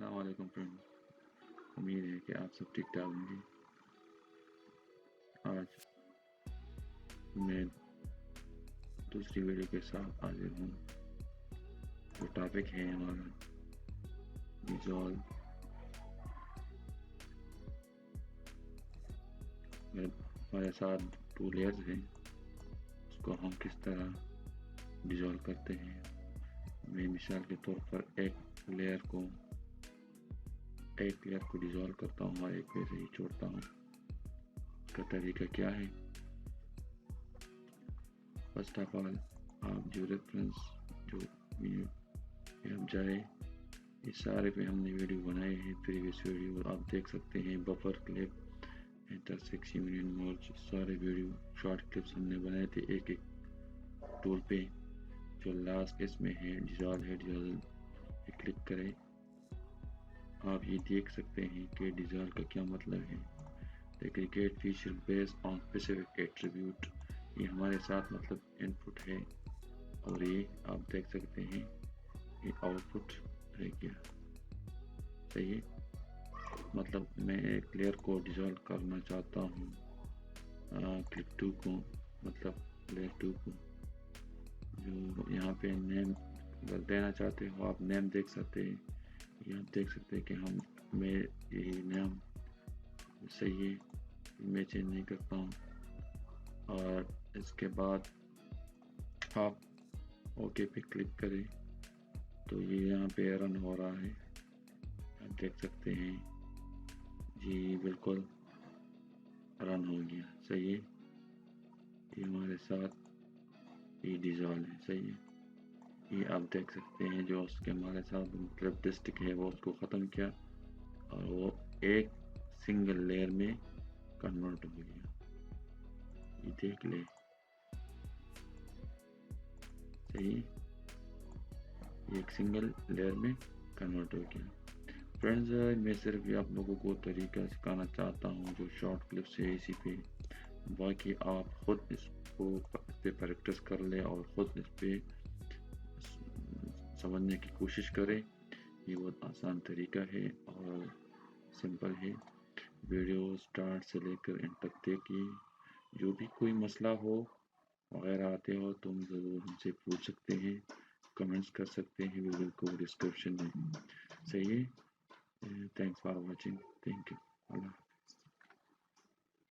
अस्सलाम वालेकुम फ्रेंड्स, उम्मीद है कि आप सब ठीक ठाक होंगे। आज मैं दूसरी वीडियो के साथ हाजिर हूँ। जो टॉपिक है हमारा डिजॉल्व। हमारे साथ 2 लेयर्स हैं, उसको हम किस तरह डिजॉल्व करते हैं। मैं मिसाल के तौर पर एक लेयर को डिजॉल्व करता हूँ और एक वैसे ही छोड़ता हूँ। उसका तरीका क्या है? फर्स्ट ऑफ ऑल आप जो रेफरेंस जो आप जाए, इस सारे पे हमने वीडियो बनाए हैं, प्रीवियस वीडियो, और आप देख सकते हैं बफर क्लिप, इंटरसेक्शन, यूनियन मर्ज, सारे वीडियो शॉर्ट क्लिप्स हमने बनाए थे एक टूल पे। जो लास्ट इसमें है डिजॉल्व क्लिक करें। आप ये देख सकते हैं कि डिजॉल्व का क्या मतलब है। Aggregate feature based on specific attribute, ये हमारे साथ मतलब इनपुट है, और ये आप देख सकते हैं ये आउटपुट रह गया। सही है, मतलब मैं एक लेयर को डिजॉल्व करना चाहता हूँ, क्लिक 2 को, मतलब लेयर 2 को। जो यहाँ पे नेम अगर देना चाहते हो आप नेम देख सकते हैं। यहाँ देख सकते हैं कि मैं यही नाम सही है, मैं चेंज नहीं करता हूँ। और इसके बाद आप ओके पे क्लिक करें तो ये यहाँ पे रन हो रहा है, आप देख सकते हैं जी, बिल्कुल रन हो गया। सही है, ये हमारे साथ ये डिजॉल्व है। सही है, ये आप देख सकते हैं जो उसके हमारे साथ मतलब डिस्ट्रिक्ट है वो उसको ख़त्म किया और वो एक सिंगल लेयर में कन्वर्ट हो गया। ये देख ले, सही, एक सिंगल लेयर में कन्वर्ट हो गया। फ्रेंड्स, मैं सिर्फ आप लोगों को तरीका सिखाना चाहता हूँ जो शॉर्ट क्लिप्स है इसी पे। बाकी आप खुद इसको इस पे प्रैक्टिस कर ले और खुद इस पे समझने की कोशिश करें। ये बहुत आसान तरीका है और सिंपल है। वीडियो स्टार्ट से लेकर एंड तक देखिए। जो भी कोई मसला हो वगैरह आते हो तुम ज़रूर हमसे पूछ सकते हैं, कमेंट्स कर सकते हैं वीडियो को डिस्क्रिप्शन में। सही है, thanks for watching, thank you.